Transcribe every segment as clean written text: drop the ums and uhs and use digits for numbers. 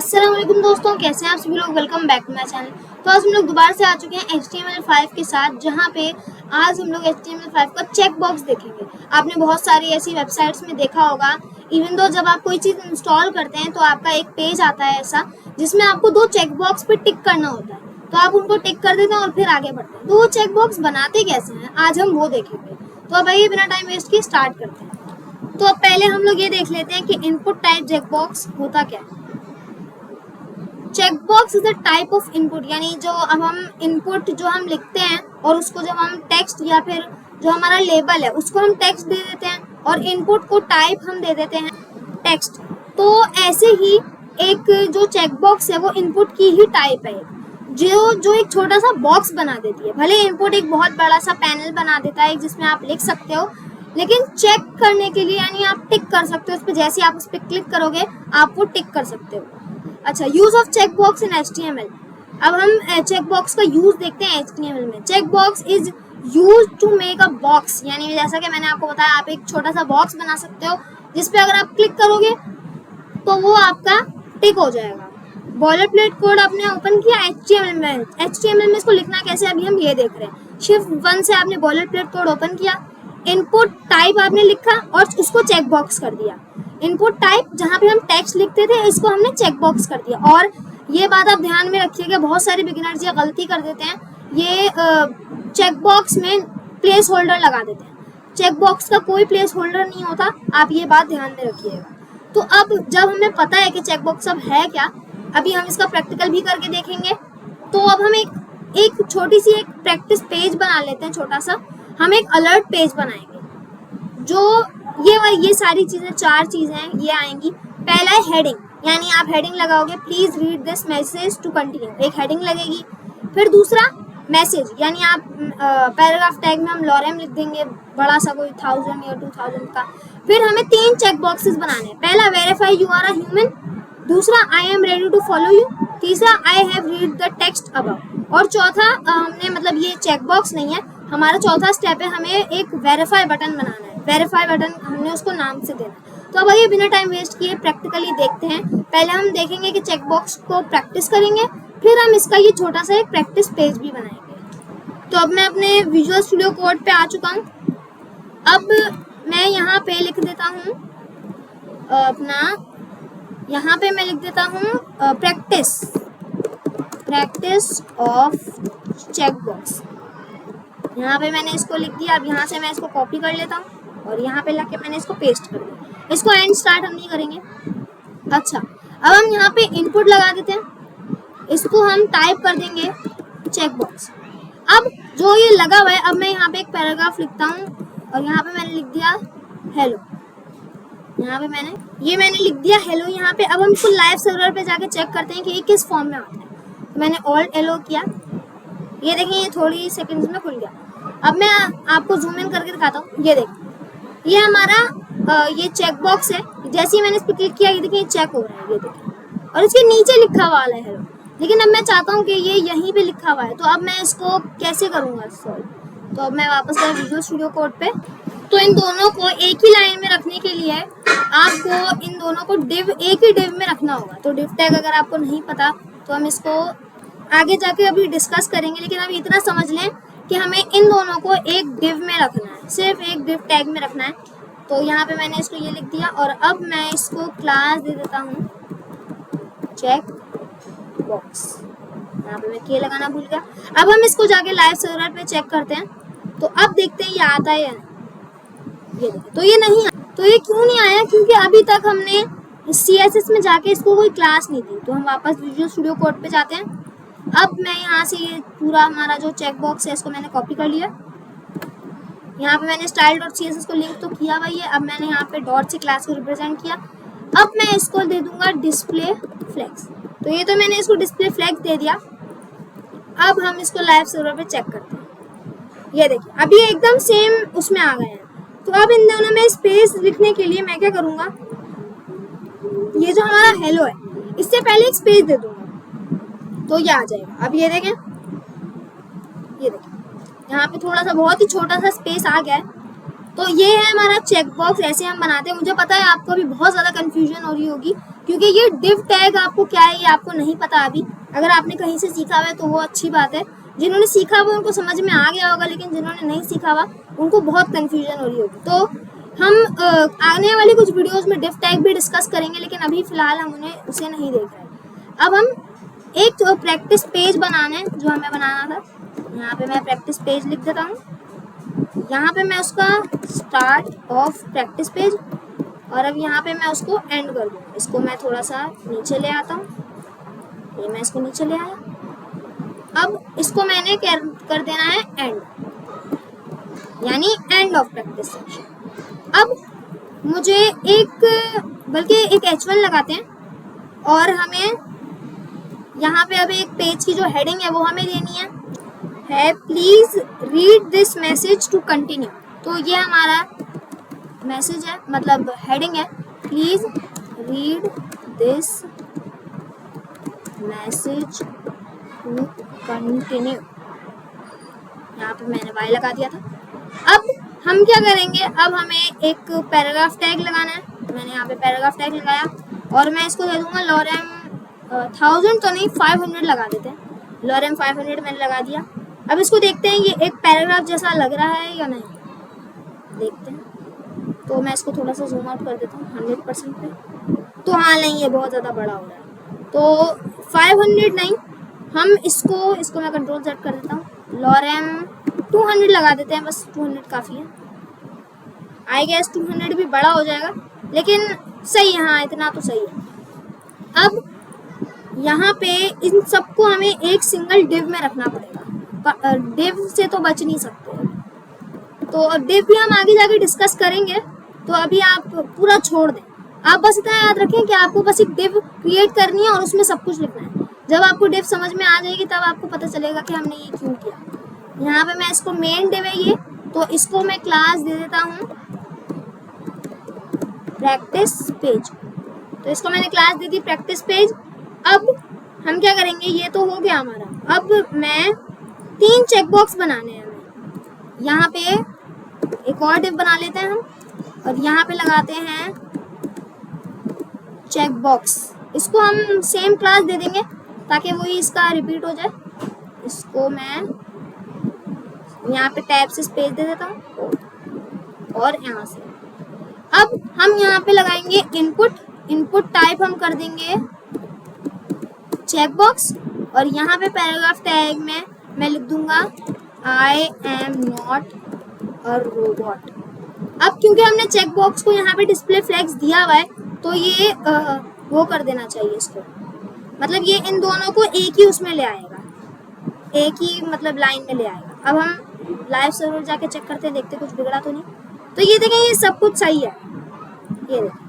अस्सलाम वालेकुम दोस्तों, कैसे हैं आप सभी लोग। Welcome back to my channel. तो आज हम लोग दोबारा से आ चुके हैं HTML5 के साथ, जहां पे आज हम लोग HTML5 का चेक बॉक्स देखेंगे। आपने बहुत सारी ऐसी वेबसाइट्स में देखा होगा, इवन दो जब आप कोई चीज़ इंस्टॉल करते हैं तो आपका एक पेज आता है ऐसा, जिसमें आपको दो चेक बॉक्स पे टिक करना होता है। तो आप उनको टिक कर देते हैं और फिर आगे बढ़ते हैं। तो वो चेक बॉक्स बनाते कैसे हैं, आज हम वो देखेंगे। तो अब आइए बिना टाइम वेस्ट किए स्टार्ट करते हैं। तो अब पहले हम लोग ये देख लेते हैं कि इनपुट टाइप चेक बॉक्स होता क्या है। Check box is a type of input, यानी जो अब हम इनपुट जो हम लिखते हैं और उसको जब हम टेक्स्ट या फिर जो हमारा लेबल है उसको हम टेक्स्ट दे देते हैं और इनपुट को टाइप हम दे देते हैं टेक्स्ट। तो ऐसे ही एक जो चेक बॉक्स है वो इनपुट की ही टाइप है, जो एक छोटा सा बॉक्स बना देती है। भले इनपुट एक बहुत बड़ा सा पैनल बना देता है जिसमें आप लिख सकते हो, लेकिन चेक करने के लिए यानी आप टिक कर सकते हो उस पर। जैसे आप उस पर क्लिक करोगे आप वो टिक कर सकते हो। अच्छा, use of check box in HTML। अब हम चेक बॉक्स का यूज देखते हैं HTML में। Check box is use to make a box, यानी जैसा कि मैंने आपको बताया, आप एक छोटा सा बॉक्स बना सकते हो जिसपे अगर आप क्लिक करोगे तो वो आपका टिक हो जाएगा। बॉयलर प्लेट कोड आपने ओपन किया HTML में। HTML में इसको लिखना कैसे अभी हम ये देख रहे हैं। Shift 1 से आपने बॉयलर प्लेट कोड ओपन किया, इनपुट टाइप आपने लिखा और उसको चेक बॉक्स कर दिया। इनपुट टाइप जहाँ पे हम टेक्स्ट लिखते थे इसको हमने चेक बॉक्स कर दिया। और ये बात आप ध्यान में रखिएगा, बहुत सारे बिगिनर्स ये गलती कर देते हैं, ये चेक बॉक्स में प्लेस होल्डर लगा देते हैं। चेक बॉक्स का कोई प्लेस होल्डर नहीं होता, आप ये बात ध्यान में रखिएगा। तो अब जब हमें पता है कि चेक बॉक्स अब है क्या, अभी हम इसका प्रैक्टिकल भी करके देखेंगे। तो अब हम एक छोटी सी एक प्रैक्टिस पेज बना लेते हैं, छोटा सा। हम एक अलर्ट पेज बनाएंगे। जो ये सारी चीज़ें, 4 चीज़ें ये आएंगी। पहला है हेडिंग, यानी आप हेडिंग लगाओगे, please read this message to continue, एक हेडिंग लगेगी। फिर दूसरा मैसेज, यानी आप पैराग्राफ टैग में हम लॉरेम लिख देंगे, बड़ा सा कोई 1000 या 2000 का। फिर हमें 3 चेक बॉक्सेस बनाने हैं। पहला, verify you are a human. दूसरा, I am ready to follow you. तीसरा, I have read the text above. और चौथा, हमने मतलब ये चेक बॉक्स नहीं है, हमारा चौथा स्टेप है, हमें एक वेरीफाई बटन बनाना है। वेरीफाई बटन हमने उसको नाम से देना। तो अब आइए बिना टाइम वेस्ट किए प्रैक्टिकली देखते हैं। पहले हम देखेंगे कि चेक बॉक्स को प्रैक्टिस करेंगे, फिर हम इसका ये छोटा सा एक प्रैक्टिस पेज भी बनाएंगे। तो अब मैं अपने विजुअल स्टूडियो कोड पे आ चुका हूँ। अब मैं यहाँ पे लिख देता हूँ अपना, यहाँ पे मैं लिख देता हूँ प्रैक्टिस ऑफ चेक बॉक्स। यहाँ पे मैंने इसको लिख दिया। अब यहाँ से मैं इसको कॉपी कर लेता हूँ और यहाँ पे लाके मैंने इसको पेस्ट कर दिया। इसको एंड स्टार्ट हम नहीं करेंगे। अच्छा, अब हम यहाँ पे इनपुट लगा देते हैं, इसको हम टाइप कर देंगे चेक बॉक्स। अब जो ये लगा हुआ है, अब मैं यहाँ पे एक पैराग्राफ लिखता हूँ और यहाँ पे मैंने लिख दिया हेलो। यहाँ पे मैंने लिख दिया हेलो यहाँ पे। अब हम इसको लाइव सर्वर पे जाके चेक करते हैं कि ये किस फॉर्म में आता है। तो मैंने ऑल्ट एलो किया, ये देखिए ये थोड़ी सेकंड्स में खुल गया। अब मैं आपको जूम इन करके दिखाता हूँ। ये देखिए, ये हमारा ये चेक बॉक्स है। जैसे ही मैंने इस पर क्लिक किया, ये देखिए चेक हो रहा है, ये देखिए। और इसके नीचे लिखा हुआ है हेलो, लेकिन अब मैं चाहता हूँ कि ये यहीं पे लिखा हुआ है। तो अब मैं इसको कैसे करूँगा सॉल्व। तो अब मैं वापस गया विजुअल स्टूडियो कोड पे। तो इन दोनों को एक ही लाइन में रखने के लिए आपको इन दोनों को एक ही डिव में रखना होगा। तो डिव टैग अगर आपको नहीं पता तो हम इसको आगे जाके अभी डिस्कस करेंगे, लेकिन अभी इतना समझ लें कि हमें इन दोनों को एक डिव में रखना है, सिर्फ एक डिव टैग में रखना है। तो यहाँ पे मैंने इसको ये लिख दिया और अब मैं इसको क्लास दे देता हूँ चेक बॉक्स। यहाँ पे मैं के लगाना भूल गया। अब हम इसको जाके लाइव सर्वर पे चेक करते हैं। तो अब देखते हैं ये आता है या नहीं। ये देखिए, तो ये नहीं आया। तो ये क्यों नहीं आया? क्योंकि अभी तक हमने CSS में जाके इसको कोई क्लास नहीं दी। तो हम वापस विजुअल स्टूडियो कोड पे जाते हैं। अब मैं यहाँ से ये पूरा हमारा जो चेक बॉक्स है इसको मैंने कॉपी कर लिया। यहाँ पे मैंने style.css को लिंक तो किया भाई है। अब मैंने यहाँ पे डॉट से क्लास को रिप्रेजेंट किया। अब मैं इसको दे दूंगा डिस्प्ले फ्लैग्स। तो ये तो मैंने इसको डिस्प्ले फ्लैग्स दे दिया। अब हम इसको लाइव सर्वर पे चेक करते हैं। ये देखिए, अभी एकदम सेम उसमें आ गए हैं। तो अब इन दोनों में स्पेस लिखने के लिए मैं क्या करूँगा, ये जो हमारा हेलो है इससे पहले एक स्पेस दे दूंगा तो ये आ जाएगा। अब ये देखें, यहाँ पे थोड़ा सा बहुत ही छोटा सा स्पेस आ गया है। तो ये है हमारा चेक बॉक्स, ऐसे हम बनाते हैं। मुझे पता है आपको अभी बहुत ज़्यादा कन्फ्यूजन हो रही होगी क्योंकि ये div टैग आपको क्या है ये आपको नहीं पता अभी। अगर आपने कहीं से सीखा हुआ है तो वो अच्छी बात है, जिन्होंने सीखा हुआ उनको समझ में आ गया होगा, लेकिन जिन्होंने नहीं सीखा हुआ उनको बहुत कन्फ्यूजन हो रही होगी। तो हम आने वाली कुछ वीडियोस में div टैग भी डिस्कस करेंगे, लेकिन अभी फिलहाल हम उन्हें उसे नहीं देख रहे। अब हम एक प्रैक्टिस पेज बनाना है जो हमें बनाना था। यहाँ पे मैं प्रैक्टिस पेज लिख देता हूँ, यहाँ पे मैं उसका स्टार्ट ऑफ प्रैक्टिस पेज, और अब यहाँ पे मैं उसको एंड कर दूँ। इसको मैं थोड़ा सा नीचे ले आता हूँ, ये मैं इसको नीचे ले आया। अब इसको मैंने कर देना है एंड, यानी एंड ऑफ प्रैक्टिस सेक्शन। अब मुझे बल्कि एक H1 लगाते हैं, और हमें यहाँ पे अब एक पेज की जो हेडिंग है वो हमें देनी है please read this message to continue. तो ये हमारा मैसेज है, मतलब हेडिंग है, please read this message to continue. यहाँ पे मैंने वाई लगा दिया था। अब हम क्या करेंगे, अब हमें एक पैराग्राफ टैग लगाना है। मैंने यहाँ पे पैराग्राफ टैग लगाया, और मैं इसको दे दूंगा लॉरेम 1000 तो नहीं 500 लगा देते हैं। लॉरेम 500 मैंने लगा दिया। अब इसको देखते हैं ये एक पैराग्राफ जैसा लग रहा है या नहीं, देखते हैं। तो मैं इसको थोड़ा सा जूम आउट कर देता हूँ 100% पे। तो हाँ नहीं, ये बहुत ज़्यादा बड़ा हो रहा है, तो 500 नहीं, हम इसको मैं कंट्रोल सेट कर देता हूँ, लॉरेम 200 लगा देते हैं, बस 200 काफ़ी है। आई गेस 200 भी बड़ा हो जाएगा, लेकिन सही है, हाँ इतना तो सही है। अब यहाँ पे इन सबको हमें एक सिंगल डिव में रखना पड़ेगा, डिव से तो बच नहीं सकते। तो डिव भी हम आगे जाके डिस्कस करेंगे, तो अभी आप पूरा छोड़ दें। आप बस इतना याद रखें कि आपको बस एक डिव क्रिएट करनी है और उसमें सब कुछ लिखना है। जब आपको डिव समझ में आ जाएगी तब आपको पता चलेगा कि हमने ये क्यों किया। यहाँ पे मैं इसको मेन डिव है ये, तो इसको मैं क्लास दे देता हूँ प्रैक्टिस पेज। तो इसको मैंने क्लास दे दी प्रैक्टिस पेज। अब हम क्या करेंगे, ये तो हो गया हमारा। अब मैं 3 चेकबॉक्स बनाने हैं हमें। यहाँ पे एक और डिव बना लेते हैं हम, और यहाँ पे लगाते हैं चेकबॉक्स। इसको हम सेम क्लास दे देंगे ताकि वही इसका रिपीट हो जाए। इसको मैं यहाँ पे टैब से स्पेस दे देता हूँ, और यहाँ से अब हम यहाँ पे लगाएंगे इनपुट टाइप हम कर देंगे चेकबॉक्स, और यहाँ पे पैराग्राफ टैग में मैं लिख दूंगा I am not a robot. अब क्योंकि हमने चेकबॉक्स को यहाँ पे डिस्प्ले फ्लैग्स दिया हुआ है, तो ये वो कर देना चाहिए इसको, मतलब ये इन दोनों को एक ही उसमें ले आएगा, एक ही मतलब लाइन में ले आएगा। अब हम लाइव सर्वर जाके चेक करते हैं, देखते कुछ बिगड़ा तो नहीं। तो ये देखें, ये सब कुछ सही है, ये देखें।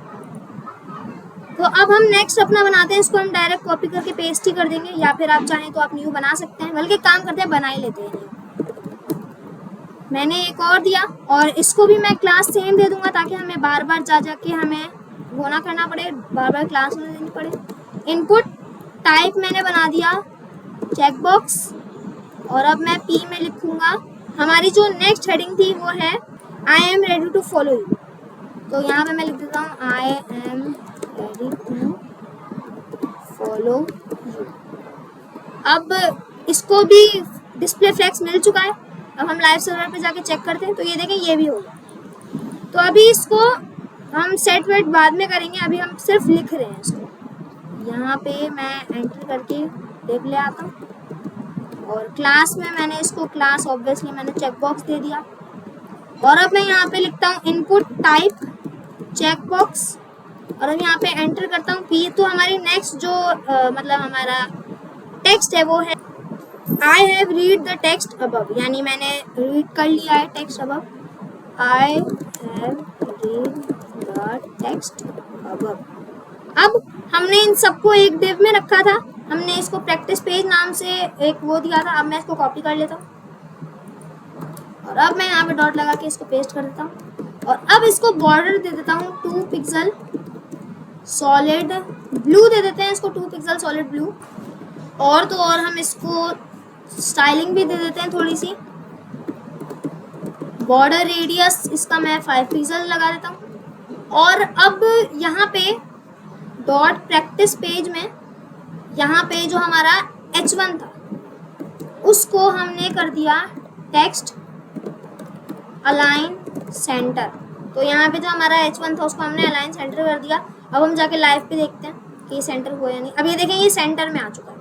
तो अब हम नेक्स्ट अपना बनाते हैं, इसको हम डायरेक्ट कॉपी करके पेस्ट ही कर देंगे, या फिर आप चाहें तो आप न्यू बना सकते हैं, बल्कि काम करते हैं बना ही लेते हैं। मैंने एक और दिया, और इसको भी मैं क्लास सेम दे दूंगा ताकि हमें बार बार जाके हमें वो ना करना पड़े, बार बार क्लास में देनी पड़े। इनपुट टाइप मैंने बना दिया चेकबॉक्स, और अब मैं पी में लिखूंगा हमारी जो नेक्स्ट हेडिंग थी वो है I am ready to follow you. तो यहाँ पे मैं लिख देता हूँ I am ready to follow you. अब इसको भी डिस्प्ले फ्लैग्स मिल चुका है। अब हम लाइव सर्वर पे जाके चेक करते हैं, तो ये देखें ये भी हो गया। तो अभी इसको हम सेट वेट बाद में करेंगे, अभी हम सिर्फ लिख रहे हैं इसको। यहाँ पे मैं एंटर करके देख ले आता हूँ, और क्लास में मैंने इसको क्लास ऑब्वियसली मैंने चेकबॉक्स दे दिया, और अब मैं यहाँ पे लिखता हूँ इनपुट टाइप चेकबॉक्स, और अब यहाँ पे एंटर करता हूँ पी। तो हमारी नेक्स्ट जो मतलब हमारा टेक्स्ट है वो है आई have read the text above, यानी मैंने रीड कर लिया है text above. I have read the text above. अब हमने इन सबको एक डिव में रखा था, हमने इसको प्रैक्टिस पेज नाम से एक वो दिया था। अब मैं इसको कॉपी कर लेता हूँ, और अब मैं यहाँ पे डॉट लगा के इसको पेस्ट कर देता हूँ, और अब इसको बॉर्डर दे देता हूँ 2 पिक्सल सॉलिड ब्लू दे देते हैं इसको, 2 पिक्सल सॉलिड ब्लू। और तो और हम इसको स्टाइलिंग भी दे देते हैं थोड़ी सी। बॉर्डर रेडियस इसका मैं 5 पिक्सल लगा देता हूँ। और अब यहाँ पे डॉट प्रैक्टिस पेज में यहाँ पे जो हमारा H1 था उसको हमने कर दिया टेक्स्ट अलाइन सेंटर। तो यहाँ पे जो हमारा H1 था उसको हमने अलाइन सेंटर कर दिया। अब हम जाके लाइव पे देखते हैं कि ये सेंटर हुआ या नहीं। अब ये देखें ये सेंटर में आ चुका है।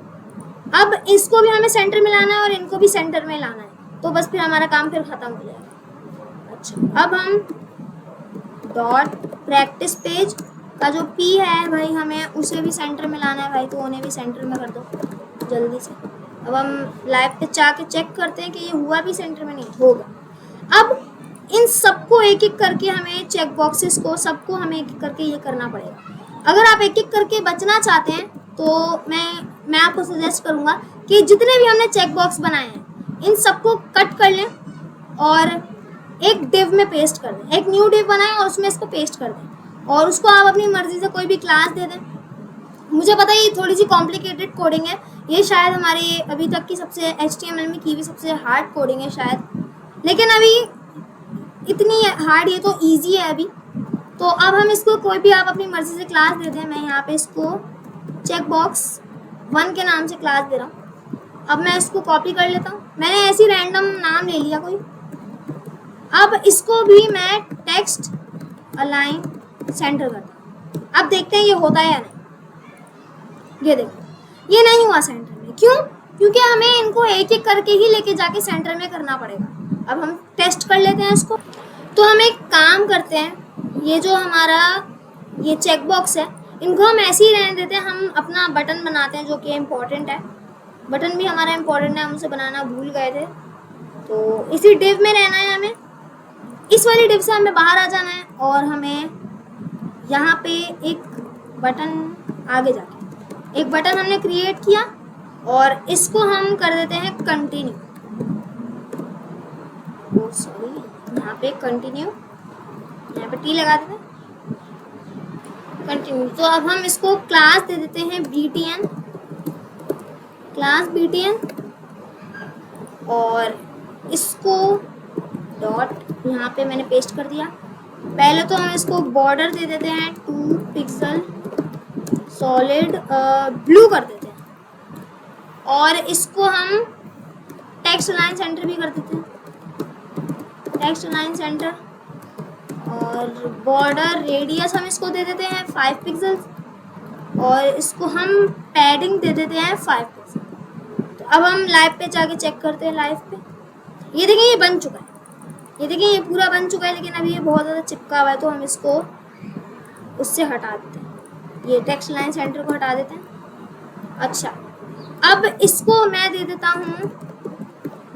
अब इसको भी हमें सेंटर में लाना है और इनको भी सेंटर में लाना है, तो बस फिर हमारा काम फिर खत्म हो जाएगा। अच्छा, अब हम डॉट प्रैक्टिस पेज का जो P है भाई हमें उसे भी सेंटर में लाना है भाई, तो उन्हें भी सेंटर में कर दो जल्दी से। अब हम लाइव पे जाके चेक करते हैं कि ये हुआ भी सेंटर में, नहीं होगा। अब इन सबको एक एक करके हमें चेक बॉक्सेस को सबको हमें एक एक करके ये करना पड़ेगा। अगर आप एक एक करके बचना चाहते हैं तो मैं आपको सजेस्ट करूँगा कि जितने भी हमने चेक बॉक्स बनाए हैं इन सबको कट कर लें और एक डिव में पेस्ट कर दें। एक न्यू डिव बनाएं और उसमें इसको पेस्ट कर दें और उसको आप अपनी मर्जी से कोई भी क्लास दे दें। मुझे पता है ये थोड़ी सी कॉम्प्लिकेटेड कोडिंग है, ये शायद हमारी अभी तक की सबसे HTML में की हुई सबसे हार्ड कोडिंग है शायद, लेकिन अभी इतनी हार्ड, ये तो इजी है अभी। तो अब हम इसको कोई भी आप अपनी मर्जी से क्लास दे दें। मैं यहाँ पे इसको चेक बॉक्स 1 के नाम से क्लास दे रहा हूँ। अब मैं इसको कॉपी कर लेता हूँ, मैंने ऐसी रैंडम नाम ले लिया कोई। अब इसको भी मैं टेक्स्ट अलाइन सेंटर करता हूँ। अब देखते हैं ये होता है या नहीं। ये देखो ये नहीं हुआ सेंटर में, क्यों? क्योंकि हमें इनको एक एक करके ही लेके जाके सेंटर में करना पड़ेगा। अब हम टेस्ट कर लेते हैं इसको। तो हम एक काम करते हैं, ये जो हमारा ये चेक बॉक्स है इनको हम ऐसे ही रहने देते हैं। हम अपना बटन बनाते हैं जो कि इम्पोर्टेंट है। बटन भी हमारा इम्पोर्टेंट है, हम उसे बनाना भूल गए थे। तो इसी डिव में रहना है हमें, इस वाली डिव से हमें बाहर आ जाना है और हमें यहाँ पे एक बटन, आगे जाके एक बटन हमने क्रिएट किया और इसको हम कर देते हैं कंटिन्यू। सॉरी, यहाँ पे कंटिन्यू, यहाँ पे T लगा देते हैं, कंटिन्यू। तो अब हम इसको क्लास दे देते हैं BTN, क्लास BTN, और इसको डॉट यहाँ पे मैंने पेस्ट कर दिया। पहले तो हम इसको बॉर्डर दे देते हैं 2 पिक्सल सॉलिड ब्लू कर देते हैं और इसको हम टेक्स्ट अलाइन सेंटर भी कर देते हैं, टेक्स्ट अलाइन सेंटर। और बॉर्डर रेडियस हम इसको दे देते हैं 5 पिक्सल और इसको हम पैडिंग दे देते हैं 5 पिक्सल। तो अब हम लाइव पे जाके चेक करते हैं। लाइव पे ये देखिए ये बन चुका है, ये देखिए ये पूरा बन चुका है, लेकिन अभी ये बहुत ज़्यादा चिपका हुआ है तो हम इसको उससे हटा देते हैं, ये टेक्स्ट लाइन सेंटर को हटा देते हैं। अच्छा, अब इसको मैं दे देता हूँ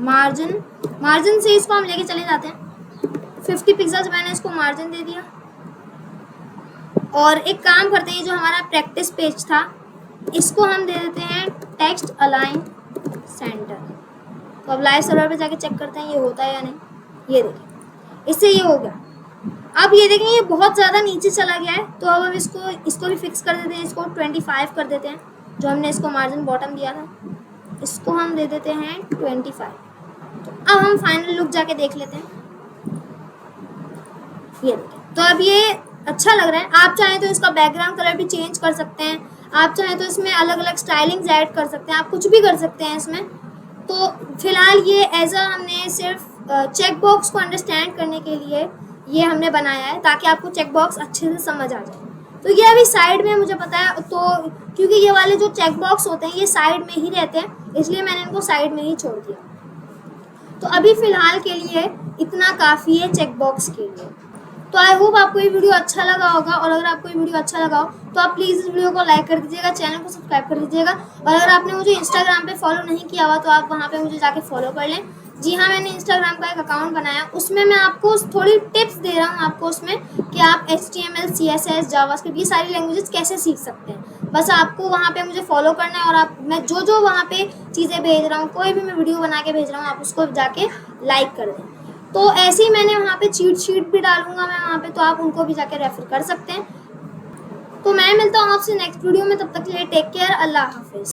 मार्जिन, मार्जिन से इसको हम लेके चले जाते हैं 50 पिक्सल्स, मैंने इसको मार्जिन दे दिया। और एक काम करते हैं, जो हमारा प्रैक्टिस पेज था इसको हम दे देते हैं टेक्स्ट अलाइन सेंटर। तो अब लाइव सर्वर पे जाके चेक करते हैं ये होता है या नहीं। ये देखें, इससे ये हो गया। अब ये देखें ये बहुत ज़्यादा नीचे चला गया है, तो अब हम इसको भी फिक्स कर देते हैं, इसको 25 कर देते हैं। जो हमने इसको मार्जिन बॉटम दिया था इसको हम दे देते हैं 25। तो अब हम फाइनल लुक जाके देख लेते हैं। ये देखें, तो अब ये अच्छा लग रहा है। आप चाहें तो इसका बैकग्राउंड कलर भी चेंज कर सकते हैं, आप चाहें तो इसमें अलग अलग स्टाइलिंग्स ऐड कर सकते हैं, आप कुछ भी कर सकते हैं इसमें। तो फिलहाल ये एज अ हमने सिर्फ चेक बॉक्स को अंडरस्टैंड करने के लिए ये हमने बनाया है, ताकि आपको चेक बॉक्स अच्छे से समझ आ जाए। तो ये अभी साइड में मुझे पता है, तो क्योंकि ये वाले जो चेक बॉक्स होते हैं ये साइड में ही रहते हैं, इसलिए मैंने इनको साइड में ही छोड़ दिया। तो अभी फ़िलहाल के लिए इतना काफ़ी है चेक बॉक्स के लिए। तो आई होप आपको ये वीडियो अच्छा लगा होगा, और अगर आपको ये वीडियो अच्छा लगा हो तो आप प्लीज़ इस वीडियो को लाइक कर दीजिएगा, चैनल को सब्सक्राइब कर दीजिएगा। और अगर आपने मुझे इंस्टाग्राम पे फॉलो नहीं किया हुआ तो आप वहाँ पे मुझे जाके फॉलो कर लें। जी हाँ, मैंने इंस्टाग्राम का एक अकाउंट बनाया, उसमें मैं आपको थोड़ी टिप्स दे रहा हूँ आपको उसमें कि आप HTML, CSS, जावास्क्रिप्ट ये सारी लैंग्वेजेस कैसे सीख सकते हैं। बस आपको वहाँ पे मुझे फॉलो करना है, और मैं जो वहाँ पे चीज़ें भेज रहा हूँ, कोई भी मैं वीडियो बना के भेज रहा हूँ, आप उसको जाके लाइक कर दें। तो ऐसे ही मैंने वहाँ पे चीट शीट भी डालूंगा मैं वहाँ पे, तो आप उनको भी जाके रेफर कर सकते हैं। तो मैं मिलता हूँ आपसे नेक्स्ट वीडियो में, तब तक के लिए टेक केयर, अल्लाह हाफिज़।